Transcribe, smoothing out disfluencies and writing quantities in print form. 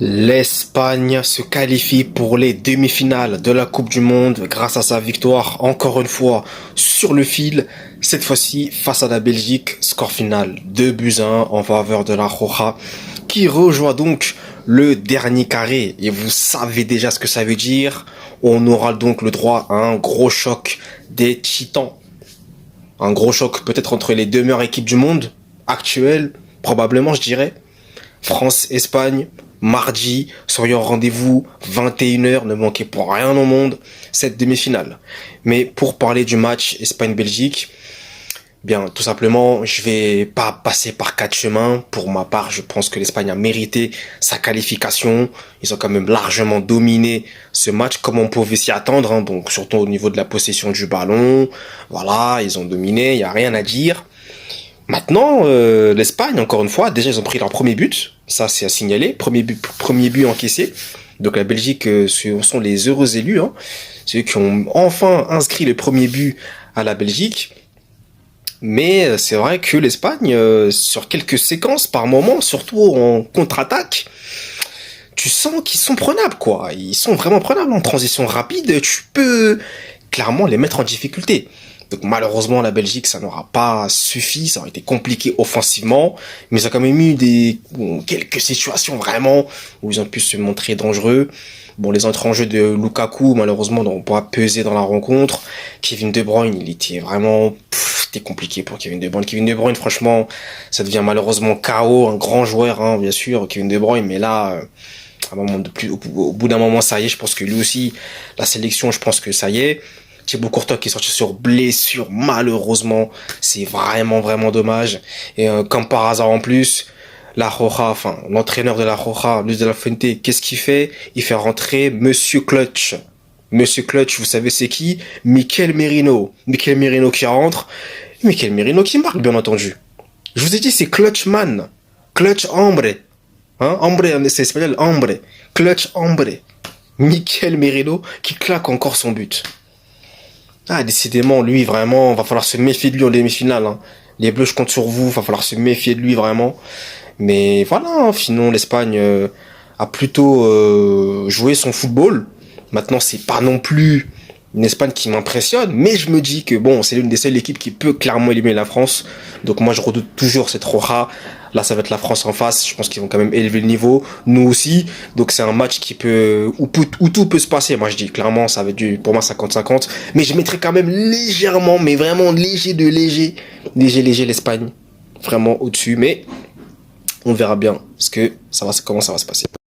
L'Espagne se qualifie pour les demi-finales de la Coupe du Monde grâce à sa victoire, encore une fois, sur le fil, cette fois-ci face à la Belgique, score final 2-1 en faveur de la Roja, qui rejoint donc le dernier carré. Et vous savez déjà ce que ça veut dire. On aura donc le droit à un gros choc des titans. Un gros choc peut-être entre les deux meilleures équipes du monde actuelles, probablement je dirais. France-Espagne, mardi, soyons au rendez-vous, 21h, ne manquez pour rien au monde, cette demi-finale. Mais pour parler du match Espagne-Belgique, bien, tout simplement, je vais pas passer par quatre chemins. Pour ma part, je pense que l'Espagne a mérité sa qualification. Ils ont quand même largement dominé ce match, comme on pouvait s'y attendre, hein. Donc, surtout au niveau de la possession du ballon. Voilà, ils ont dominé, il y a rien à dire. Maintenant, l'Espagne, encore une fois, déjà ils ont pris leur premier but, ça c'est à signaler, premier but encaissé. Donc la Belgique, ce sont les heureux élus, hein. C'est eux qui ont enfin inscrit le premier but à la Belgique. Mais c'est vrai que l'Espagne, sur quelques séquences par moment, surtout en contre-attaque, tu sens qu'ils sont prenables, quoi. Ils sont vraiment prenables en transition rapide, tu peux clairement les mettre en difficulté. Donc malheureusement la Belgique ça n'aura pas suffi, ça aurait été compliqué offensivement, mais ils ont quand même eu quelques situations vraiment où ils ont pu se montrer dangereux. Bon, les entrées en jeu de Lukaku malheureusement n'ont pas pesé dans la rencontre. Kevin De Bruyne, il était vraiment c'était compliqué pour Kevin De Bruyne. Kevin De Bruyne franchement, ça devient malheureusement KO, un grand joueur hein, bien sûr Kevin De Bruyne, mais là à un moment de plus, au bout d'un moment ça y est, je pense que lui aussi la sélection, je pense que ça y est. Thibaut Courtois qui est sorti sur blessure, malheureusement, c'est vraiment dommage. Et comme par hasard en plus, la Roja, enfin l'entraîneur de la Roja, Luis de la Fuente, qu'est-ce qu'il fait? Il fait rentrer Monsieur Clutch. Monsieur Clutch, vous savez c'est qui? Mikel Merino. Mikel Merino qui rentre. Mikel Merino qui marque, bien entendu. Je vous ai dit, c'est Clutch Man. Clutch Hombre. Hein? Hombre, c'est espagnol, Hombre. Clutch Hombre. Mikel Merino qui claque encore son but. Ah, décidément, lui, vraiment, va falloir se méfier de lui en demi-finale, hein. Les Bleus, je compte sur vous, va falloir se méfier de lui, vraiment. Mais voilà, hein, sinon, l'Espagne a plutôt joué son football. Maintenant, c'est pas non plus une Espagne qui m'impressionne, mais je me dis que bon, c'est l'une des seules équipes qui peut clairement éliminer la France. Donc moi, je redoute toujours cette Roja. Là, ça va être la France en face. Je pense qu'ils vont quand même élever le niveau. Nous aussi. Donc c'est un match qui peut où tout peut se passer. Moi, je dis clairement, ça va être pour moi 50-50. Mais je mettrai quand même légèrement, mais vraiment léger l'Espagne. Vraiment au-dessus. Mais on verra bien comment ça va se passer.